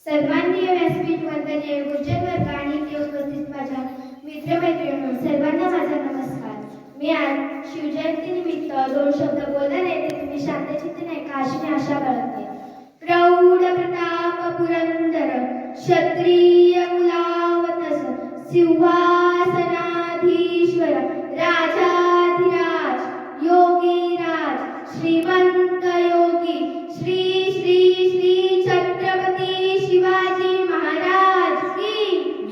सन्माननीय व्यासपीठ वंदनीय गुरुजन वर्ग आणि इथे उपस्थित माझ्या मित्रमैत्रिणींनो सर्वांना माझा नमस्कार. मी आज शिवजयंतीनिमित्त 2 शब्द बोलणार आहे. ते तुम्ही शांतचित्ताने ऐका अशी मी आशा बाळगते. प्रौढ प्रताप पुरंदर क्षत्रिय कुलावतस सिंहासनाधीश्वर राजाधिराज योगीराज श्रीमंत योगी श्री श्री श्री छत्रपती शिवाजी महाराज की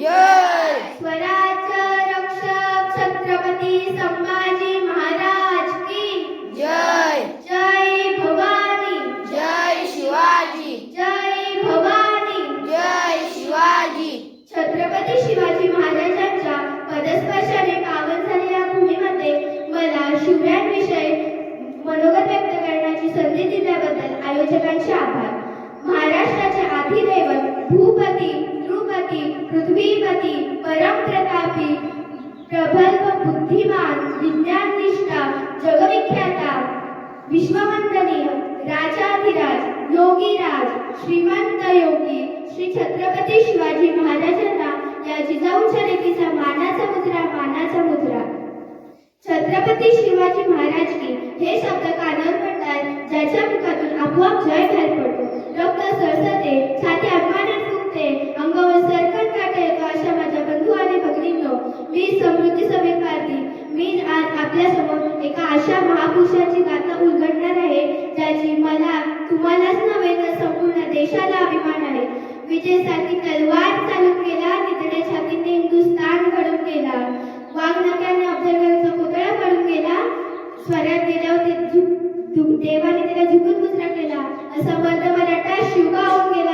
जय. स्वराज्य रक्षक छत्रपती संभाजी महाराज की जय. जय भवानी जय शिवाजी. जय भवानी जय शिवाजी. छत्रपती शिवाजी महाराजांच्या पदस्पर्शाने पावन झालेल्या भूमीमध्ये मला शिवरायांविषयी मनोगत व्यक्त करण्याची संधी दिल्याबद्दल आयोजकांचे आभार. महाराष्ट्राचे आदिदैवत भूपती नृपती पृथ्वीपती परमप्रतापी प्रबल बुद्धिमान विज्ञाननिष्ठा जगविख्याता विश्ववंदनीय राजाधिराज योगीराज श्रीमंत योगी श्री छत्रपती शिवाजी महाराजांना या जिजाऊच्या लेकीचा मानाचा मुजरा. छत्रपती शिवाजी महाराज की हे शब्द कानावर पडतात ज्याच्या मुखातून आपोआप जय बाहेर पडतो. रक्त सरसते, छाती अभिमानाने फुगते, अंगावर सरकन काटा येतो. अशा माझ्या बंधू आणि भगिनींनो, मी समृद्धी समेत पारधी. मी आज आपल्यासमोर एका अशा महापुरुषाची गाथा उलगडणार आहे ज्याची मला तुम्हालाच नव्हे तर संपूर्ण देशाला अभिमान आहे. विजयसाठी तलवार चालून गेला, निधड्या छातीने हिंदुस्थान घडून गेला, वाघनख्याने अफजलखानाचा पुतळा काढून गेला, स्वरात गेल्यावर देवाने त्याला झुकून मुजरा केला. असा मर्द मराठा शिवगावून गेला,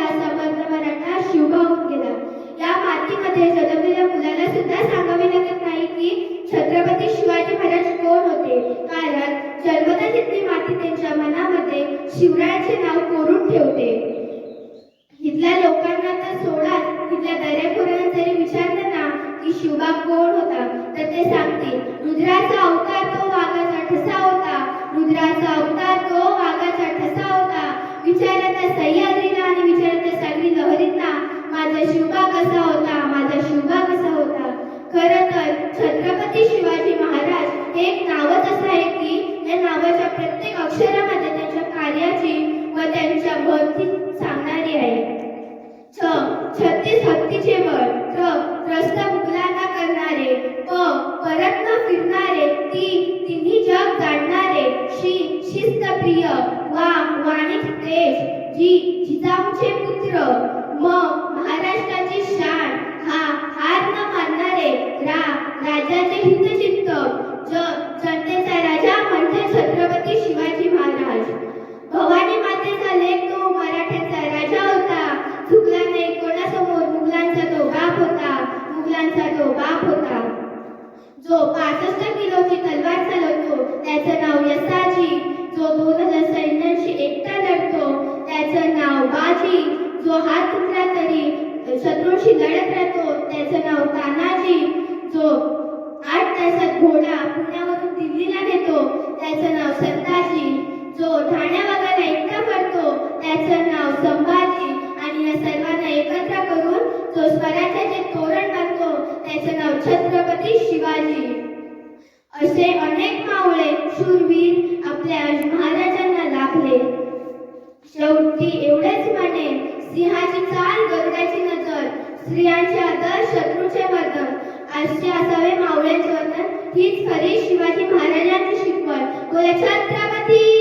शिवगावून गेला. या मातीमध्ये जन्मलेल्या मुलाला सुद्धा सांगावे लागत नाही की छत्रपती शिवाजी महाराज कोण होते, कारण जन्मतःच इथली माती त्यांच्या मनामध्ये शिवरायांचे नाव कोरून ठेवते. इथल्या लोकांना तर सोडाच, इथल्या दर्याखोरांना जरी विचारलं ना की शिवबा कोण होता तर ते सांगतील रुद्राचा अवतार तो वाघाचा ठसा होता, विचारलं त्या सह्याद्रीला आणि विचारलं त्या सागरी लहरींना माझा शिवबा कसा होता. खरं तर छत्रपती शिवाजी महाराज हे एक नावच असं आहे की या नावाच्या प्रत्येक अक्षरामध्ये त्यांच्या कार्याची व त्यांच्या महती सांगणारी आहे. छत्तीस हत्तीचे बळ, त्रस्त मुघलांना करणारे, परत न फिरणारे, तिन्ही जग जाणणारे, शिस्तप्रिय, वाणिज्य देश, जिजाऊचे पुत्र, महाराष्ट्राची शान, हार न मानणारे, राजाचे हितचिंतक, जनतेचा राजा म्हणजे छत्रपती शिवाजी महाराज. भवानी मातेचा लेक तो मराठ्यांचा राजा होता, झुकला नाही कोणासमोर, मुघलांचा तो बाप होता. जो 65 किलोची तलवार चालवतो त्याचं नाव यसाजी, जो 2000 सैन्यांशी एकटा लढतो त्याचं नाव बाजी, जो हात तुटला तरी शत्रूंशी लढत राहतो त्याचं नाव तानाजी, जो 8 तासात घोडा पुण्यावरून दिल्लीला नेतो त्याचं नाव संताजी, जो ठाण्या भागाला एकटा पडतो त्याचं नाव संभाजी, आणि या सर्वांना एकत्र करून जो स्वराज्याचे तोरण बांधतो त्याचं नाव छत्रपती शिवाजी. असे अनेक मावळे शूरवीर आपल्या महाराजांना लाभले. शेवटी एवढेच म्हणे, सिंहाची चाल गरुडाची नजर, स्त्रियांचे आदर शत्रूचे मर्दन, असे असावे मावळ्यांचे वर्तन. हीच खरी शिवाजी महाराजांची शिकवण. बोला छत्रपती